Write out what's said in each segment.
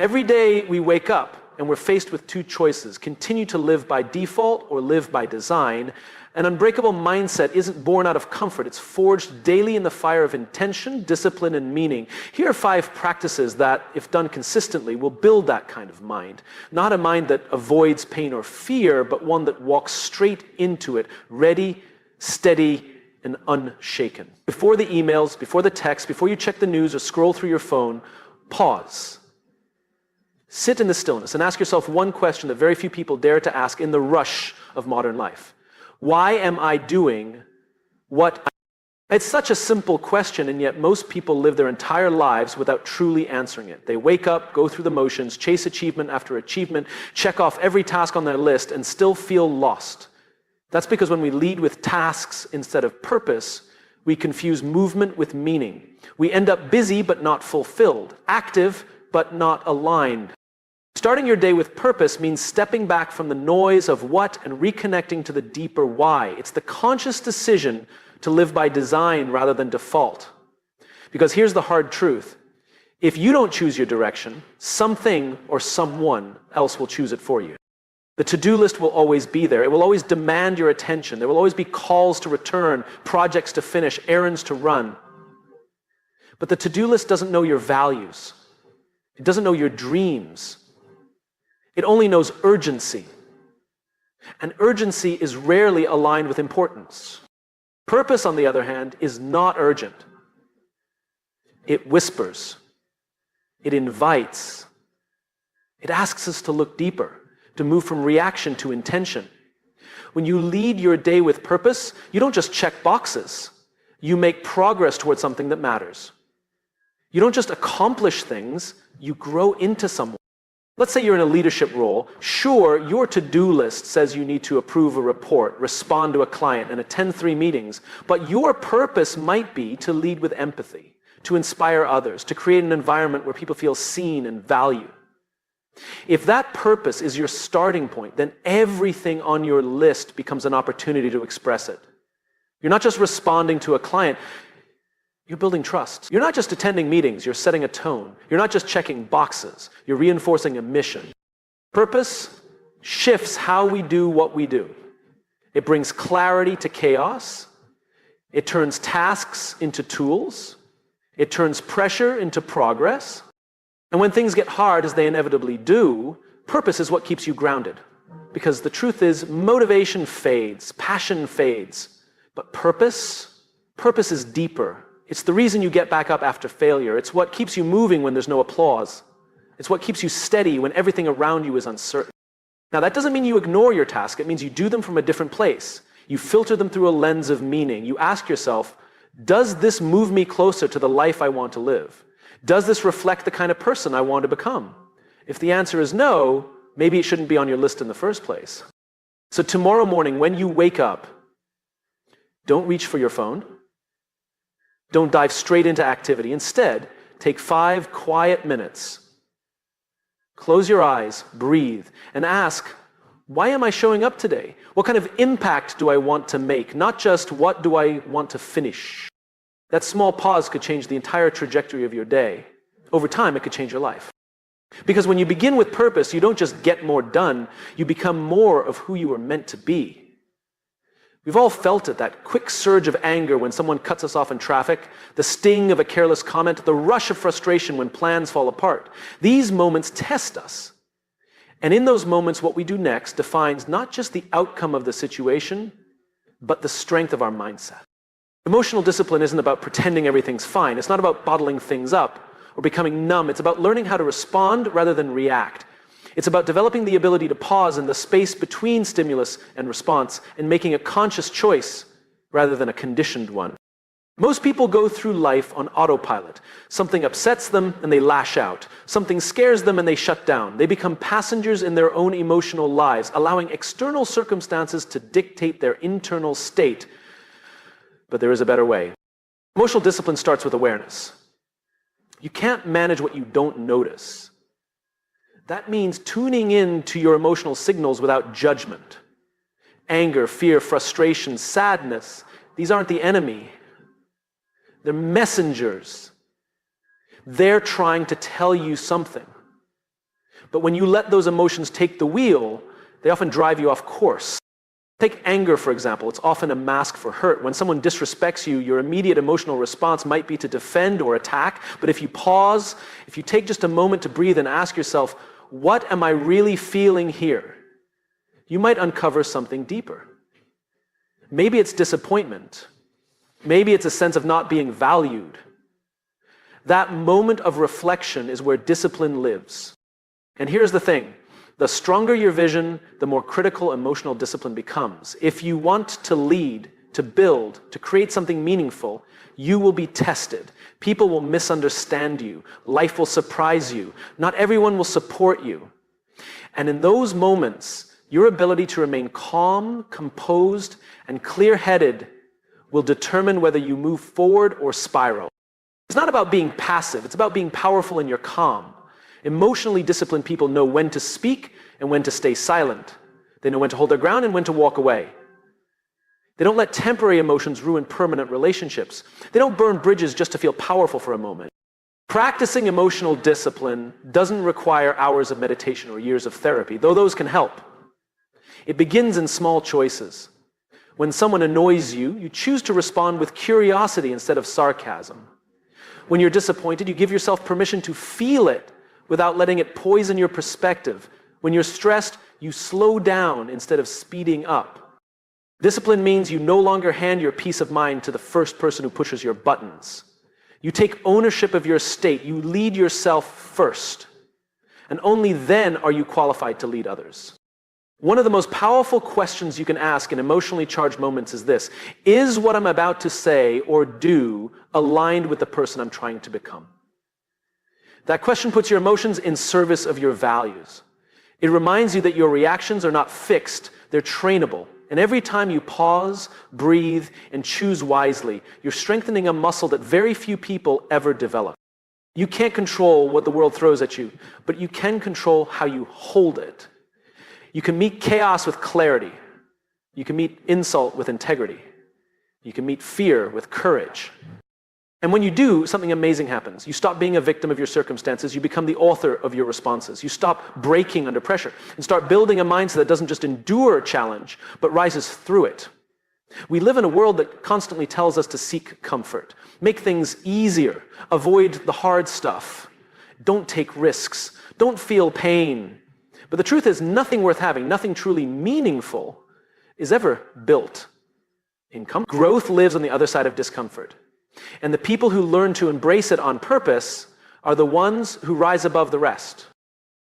Every day we wake up and we're faced with two choices: continue to live by default or live by design. An unbreakable mindset isn't born out of comfort. It's forged daily in the fire of intention, discipline, and meaning. Here are 5 practices that, if done consistently, will build that kind of mind. Not a mind that avoids pain or fear, but one that walks straight into it, ready, steady, and unshaken. Before the emails, before the texts, before you check the news or scroll through your phone, pause. Sit in the stillness and ask yourself one question that very few people dare to ask in the rush of modern life. Why am I doing what I... It's such a simple question, and yet most people live their entire lives without truly answering it. They wake up, go through the motions, chase achievement after achievement, check off every task on their list, and still feel lost. That's because when we lead with tasks instead of purpose, we confuse movement with meaning. We end up busy but not fulfilled, active but not aligned. Starting your day with purpose means stepping back from the noise of what and reconnecting to the deeper why. It's the conscious decision to live by design rather than default. Because here's the hard truth. If you don't choose your direction, something or someone else will choose it for you. The to-do list will always be there. It will always demand your attention. There will always be calls to return, projects to finish, errands to run. But the to-do list doesn't know your values. It doesn't know your dreams. It only knows urgency. And urgency is rarely aligned with importance. Purpose, on the other hand, is not urgent. It whispers. It invites. It asks us to look deeper, to move from reaction to intention. When you lead your day with purpose, you don't just check boxes. You make progress towards something that matters. You don't just accomplish things, you grow into someone. Let's say you're in a leadership role. Sure, your to-do list says you need to approve a report, respond to a client, and attend 3 meetings, but your purpose might be to lead with empathy, to inspire others, to create an environment where people feel seen and valued. If that purpose is your starting point, then everything on your list becomes an opportunity to express it. You're not just responding to a client, you're building trust. You're not just attending meetings, you're setting a tone. You're not just checking boxes, you're reinforcing a mission. Purpose shifts how we do what we do. It brings clarity to chaos. It turns tasks into tools. It turns pressure into progress. And when things get hard, as they inevitably do, purpose is what keeps you grounded. Because the truth is, motivation fades, passion fades, but purpose is deeper. It's the reason you get back up after failure. It's what keeps you moving when there's no applause. It's what keeps you steady when everything around you is uncertain. Now, that doesn't mean you ignore your task. It means you do them from a different place. You filter them through a lens of meaning. You ask yourself, does this move me closer to the life I want to live? Does this reflect the kind of person I want to become? If the answer is no, maybe it shouldn't be on your list in the first place. So tomorrow morning, when you wake up, don't reach for your phone. Don't dive straight into activity. Instead, take 5 quiet minutes. Close your eyes, breathe, and ask, why am I showing up today? What kind of impact do I want to make? Not just what do I want to finish. That small pause could change the entire trajectory of your day. Over time, it could change your life. Because when you begin with purpose, you don't just get more done, you become more of who you were meant to be. We've all felt it, that quick surge of anger when someone cuts us off in traffic, the sting of a careless comment, the rush of frustration when plans fall apart. These moments test us. And in those moments, what we do next defines not just the outcome of the situation, but the strength of our mindset. Emotional discipline isn't about pretending everything's fine. It's not about bottling things up or becoming numb. It's about learning how to respond rather than react. It's about developing the ability to pause in the space between stimulus and response and making a conscious choice rather than a conditioned one. Most people go through life on autopilot. Something upsets them and they lash out. Something scares them and they shut down. They become passengers in their own emotional lives, allowing external circumstances to dictate their internal state. But there is a better way. Emotional discipline starts with awareness. You can't manage what you don't notice. That means tuning in to your emotional signals without judgment. Anger, fear, frustration, sadness, these aren't the enemy. They're messengers. They're trying to tell you something. But when you let those emotions take the wheel, they often drive you off course. Take anger, for example. It's often a mask for hurt. When someone disrespects you, your immediate emotional response might be to defend or attack. But if you pause, if you take just a moment to breathe and ask yourself, what am I really feeling here? You might uncover something deeper. Maybe it's disappointment. Maybe it's a sense of not being valued. That moment of reflection is where discipline lives. And here's the thing. The stronger your vision, the more critical emotional discipline becomes. If you want to lead, to build, to create something meaningful, you will be tested. People will misunderstand you. Life will surprise you. Not everyone will support you. And in those moments, your ability to remain calm, composed, and clear-headed will determine whether you move forward or spiral. It's not about being passive. It's about being powerful in your calm. Emotionally disciplined people know when to speak and when to stay silent. They know when to hold their ground and when to walk away. They don't let temporary emotions ruin permanent relationships. They don't burn bridges just to feel powerful for a moment. Practicing emotional discipline doesn't require hours of meditation or years of therapy, though those can help. It begins in small choices. When someone annoys you, you choose to respond with curiosity instead of sarcasm. When you're disappointed, you give yourself permission to feel it without letting it poison your perspective. When you're stressed, you slow down instead of speeding up. Discipline means you no longer hand your peace of mind to the first person who pushes your buttons. You take ownership of your state. You lead yourself first. And only then are you qualified to lead others. One of the most powerful questions you can ask in emotionally charged moments is this: is what I'm about to say or do aligned with the person I'm trying to become? That question puts your emotions in service of your values. It reminds you that your reactions are not fixed, they're trainable. And every time you pause, breathe, and choose wisely, you're strengthening a muscle that very few people ever develop. You can't control what the world throws at you, but you can control how you hold it. You can meet chaos with clarity. You can meet insult with integrity. You can meet fear with courage. And when you do, something amazing happens. You stop being a victim of your circumstances. You become the author of your responses. You stop breaking under pressure and start building a mindset that doesn't just endure a challenge, but rises through it. We live in a world that constantly tells us to seek comfort, make things easier, avoid the hard stuff, don't take risks, don't feel pain. But the truth is, nothing worth having, nothing truly meaningful is ever built in comfort. Growth lives on the other side of discomfort. And the people who learn to embrace it on purpose are the ones who rise above the rest.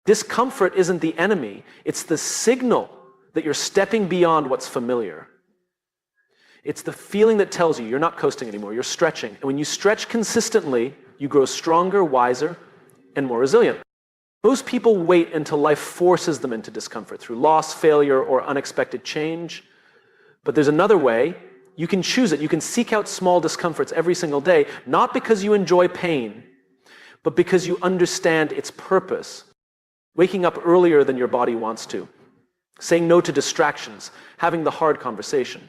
Discomfort isn't the enemy, it's the signal that you're stepping beyond what's familiar. It's the feeling that tells you you're not coasting anymore, you're stretching. And when you stretch consistently, you grow stronger, wiser, and more resilient. Most people wait until life forces them into discomfort through loss, failure, or unexpected change. But there's another way. You can choose it. You can seek out small discomforts every single day, not because you enjoy pain, but because you understand its purpose. Waking up earlier than your body wants to, saying no to distractions, having the hard conversation,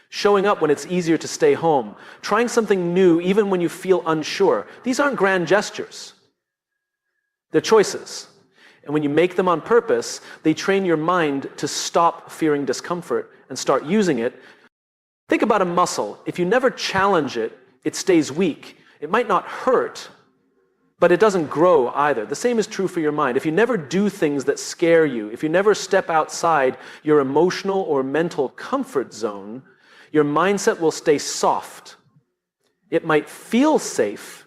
showing up when it's easier to stay home, trying something new even when you feel unsure. These aren't grand gestures. They're choices. And when you make them on purpose, they train your mind to stop fearing discomfort and start using it. Think about a muscle. If you never challenge it, it stays weak. It might not hurt, but it doesn't grow either. The same is true for your mind. If you never do things that scare you, if you never step outside your emotional or mental comfort zone, your mindset will stay soft. It might feel safe,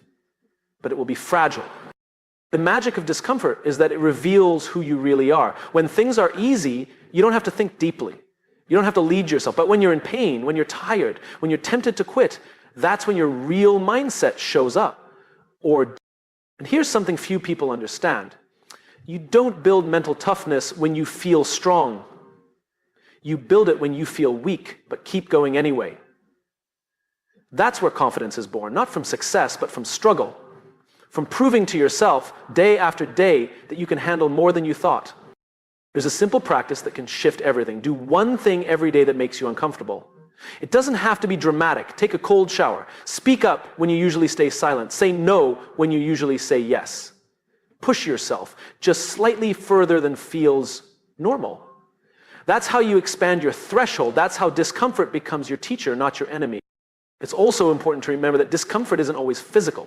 but it will be fragile. The magic of discomfort is that it reveals who you really are. When things are easy, you don't have to think deeply. You don't have to lead yourself. But when you're in pain, when you're tired, when you're tempted to quit, that's when your real mindset shows up. And here's something few people understand. You don't build mental toughness when you feel strong. You build it when you feel weak, but keep going anyway. That's where confidence is born, not from success, but from struggle. From proving to yourself day after day that you can handle more than you thought. There's a simple practice that can shift everything. Do one thing every day that makes you uncomfortable. It doesn't have to be dramatic. Take a cold shower. Speak up when you usually stay silent. Say no when you usually say yes. Push yourself just slightly further than feels normal. That's how you expand your threshold. That's how discomfort becomes your teacher, not your enemy. It's also important to remember that discomfort isn't always physical.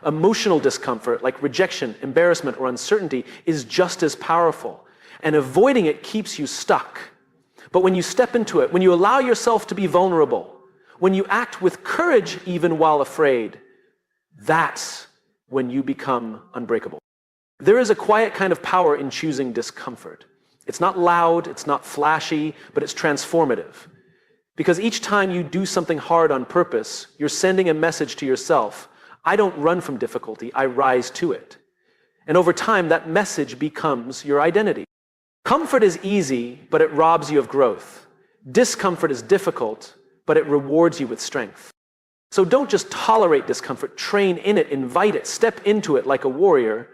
Emotional discomfort, like rejection, embarrassment, or uncertainty, is just as powerful. And avoiding it keeps you stuck. But when you step into it, when you allow yourself to be vulnerable, when you act with courage even while afraid, that's when you become unbreakable. There is a quiet kind of power in choosing discomfort. It's not loud, it's not flashy, but it's transformative. Because each time you do something hard on purpose, you're sending a message to yourself. I don't run from difficulty, I rise to it. And over time, that message becomes your identity. Comfort is easy, but it robs you of growth. Discomfort is difficult, but it rewards you with strength. So don't just tolerate discomfort, train in it, invite it, step into it like a warrior,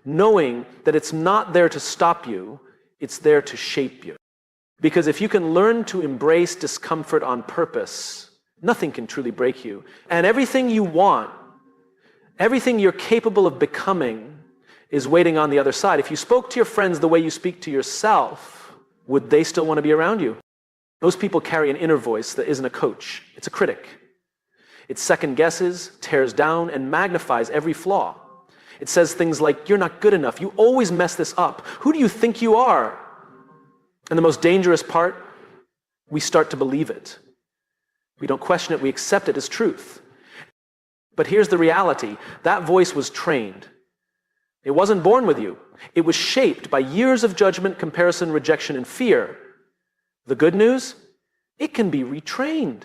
knowing that it's not there to stop you, it's there to shape you. Because if you can learn to embrace discomfort on purpose, nothing can truly break you. And everything you want, everything you're capable of becoming, is waiting on the other side. If you spoke to your friends the way you speak to yourself, would they still want to be around you? Most people carry an inner voice that isn't a coach. It's a critic. It second guesses, tears down, and magnifies every flaw. It says things like, you're not good enough, you always mess this up, who do you think you are? And the most dangerous part, we start to believe it. We don't question it, we accept it as truth. But here's the reality, that voice was trained. It wasn't born with you. It was shaped by years of judgment, comparison, rejection, and fear. The good news? It can be retrained.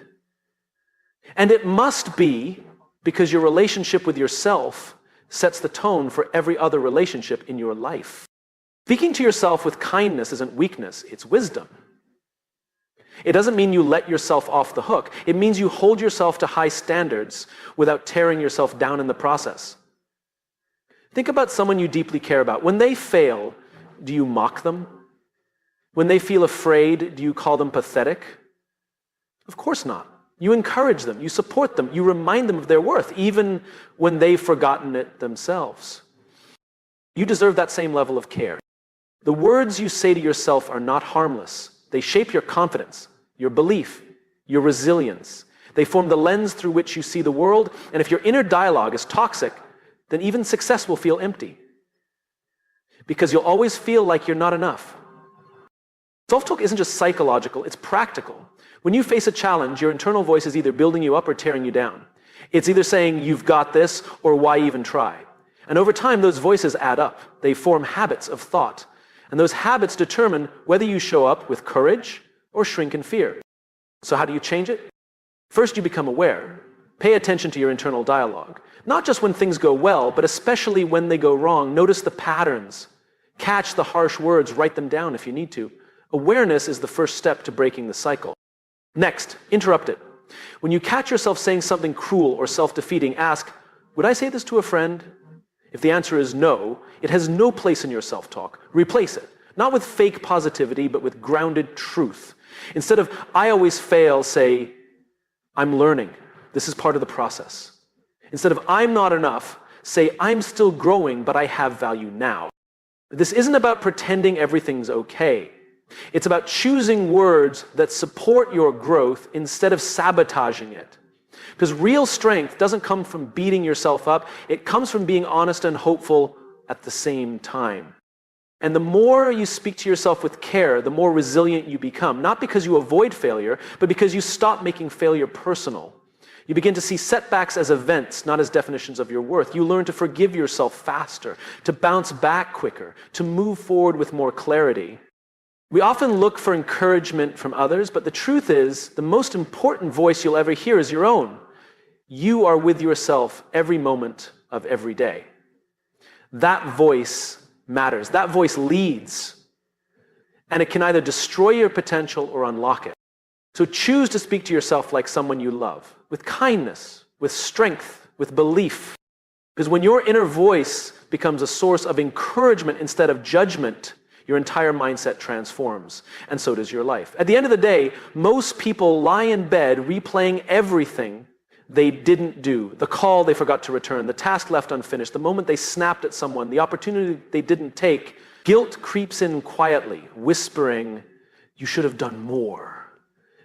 And it must be because your relationship with yourself sets the tone for every other relationship in your life. Speaking to yourself with kindness isn't weakness, it's wisdom. It doesn't mean you let yourself off the hook. It means you hold yourself to high standards without tearing yourself down in the process. Think about someone you deeply care about. When they fail, do you mock them? When they feel afraid, do you call them pathetic? Of course not. You encourage them, you support them, you remind them of their worth, even when they've forgotten it themselves. You deserve that same level of care. The words you say to yourself are not harmless. They shape your confidence, your belief, your resilience. They form the lens through which you see the world, and if your inner dialogue is toxic, then even success will feel empty. Because you'll always feel like you're not enough. Self-talk isn't just psychological, it's practical. When you face a challenge, your internal voice is either building you up or tearing you down. It's either saying, you've got this, or why even try? And over time, those voices add up. They form habits of thought. And those habits determine whether you show up with courage or shrink in fear. So how do you change it? First, you become aware. Pay attention to your internal dialogue. Not just when things go well, but especially when they go wrong. Notice the patterns. Catch the harsh words, write them down if you need to. Awareness is the first step to breaking the cycle. Next, interrupt it. When you catch yourself saying something cruel or self-defeating, ask, would I say this to a friend? If the answer is no, it has no place in your self-talk. Replace it. Not with fake positivity, but with grounded truth. Instead of, I always fail, say, I'm learning. This is part of the process. Instead of, I'm not enough, say, I'm still growing, but I have value now. This isn't about pretending everything's okay. It's about choosing words that support your growth instead of sabotaging it. Because real strength doesn't come from beating yourself up. It comes from being honest and hopeful at the same time. And the more you speak to yourself with care, the more resilient you become. Not because you avoid failure, but because you stop making failure personal. You begin to see setbacks as events, not as definitions of your worth. You learn to forgive yourself faster, to bounce back quicker, to move forward with more clarity. We often look for encouragement from others, but the truth is, the most important voice you'll ever hear is your own. You are with yourself every moment of every day. That voice matters. That voice leads. And it can either destroy your potential or unlock it. So choose to speak to yourself like someone you love, with kindness, with strength, with belief. Because when your inner voice becomes a source of encouragement instead of judgment, your entire mindset transforms, and so does your life. At the end of the day, most people lie in bed replaying everything they didn't do, the call they forgot to return, the task left unfinished, the moment they snapped at someone, the opportunity they didn't take, guilt creeps in quietly, whispering, "You should have done more."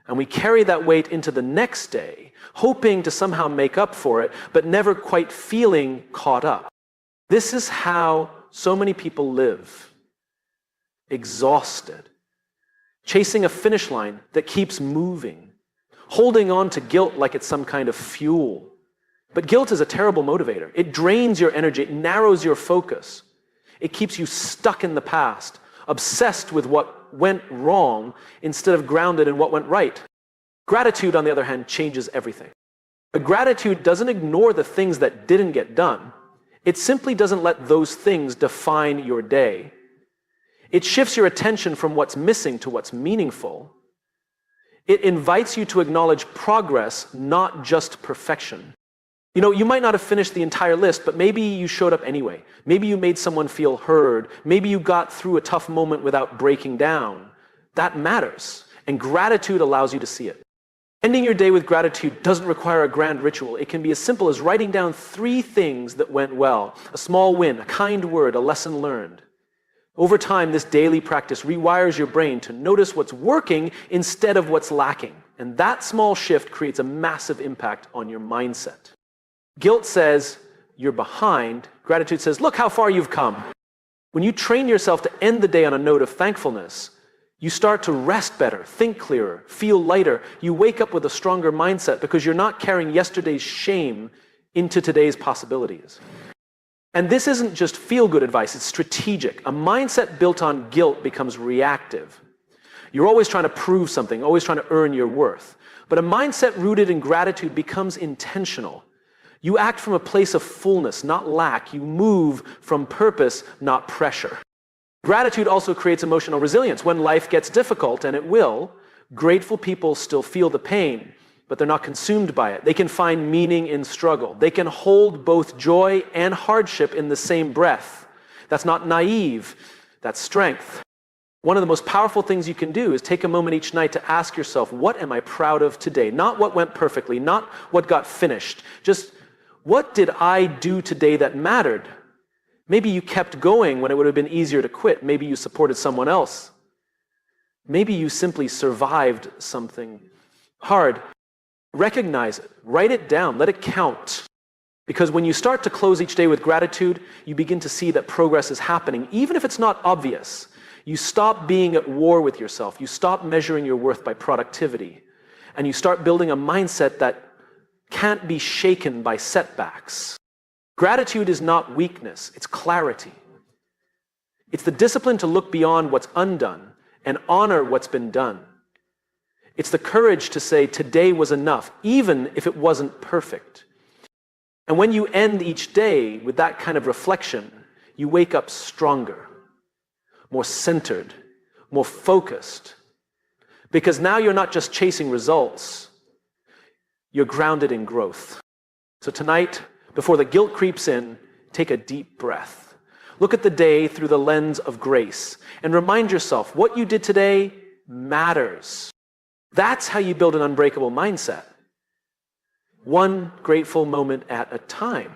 And we carry that weight into the next day, hoping to somehow make up for it, but never quite feeling caught up. This is how so many people live, exhausted, chasing a finish line that keeps moving, holding on to guilt like it's some kind of fuel. But guilt is a terrible motivator. It drains your energy, it narrows your focus. It keeps you stuck in the past, obsessed with what went wrong instead of grounded in what went right. Gratitude, on the other hand, changes everything. But gratitude doesn't ignore the things that didn't get done. It simply doesn't let those things define your day. It shifts your attention from what's missing to what's meaningful. It invites you to acknowledge progress, not just perfection. You know, you might not have finished the entire list, but maybe you showed up anyway. Maybe you made someone feel heard. Maybe you got through a tough moment without breaking down. That matters, and gratitude allows you to see it. Ending your day with gratitude doesn't require a grand ritual. It can be as simple as writing down 3 things that went well: a small win, a kind word, a lesson learned. Over time, this daily practice rewires your brain to notice what's working instead of what's lacking. And that small shift creates a massive impact on your mindset. Guilt says, "You're behind." Gratitude says, "Look how far you've come." When you train yourself to end the day on a note of thankfulness, you start to rest better, think clearer, feel lighter. You wake up with a stronger mindset because you're not carrying yesterday's shame into today's possibilities. And this isn't just feel-good advice, it's strategic. A mindset built on guilt becomes reactive. You're always trying to prove something, always trying to earn your worth. But a mindset rooted in gratitude becomes intentional. You act from a place of fullness, not lack. You move from purpose, not pressure. Gratitude also creates emotional resilience. When life gets difficult, and it will, grateful people still feel the pain, but they're not consumed by it. They can find meaning in struggle. They can hold both joy and hardship in the same breath. That's not naive, that's strength. One of the most powerful things you can do is take a moment each night to ask yourself, what am I proud of today? Not what went perfectly, not what got finished. Just, what did I do today that mattered? Maybe you kept going when it would have been easier to quit. Maybe you supported someone else. Maybe you simply survived something hard. Recognize it, write it down, let it count. Because when you start to close each day with gratitude, you begin to see that progress is happening, even if it's not obvious. You stop being at war with yourself. You stop measuring your worth by productivity. And you start building a mindset that can't be shaken by setbacks. Gratitude is not weakness, it's clarity. It's the discipline to look beyond what's undone and honor what's been done. It's the courage to say today was enough, even if it wasn't perfect. And when you end each day with that kind of reflection, you wake up stronger, more centered, more focused. Because now you're not just chasing results, you're grounded in growth. So tonight, before the guilt creeps in, take a deep breath. Look at the day through the lens of grace and remind yourself what you did today matters. That's how you build an unbreakable mindset. One grateful moment at a time.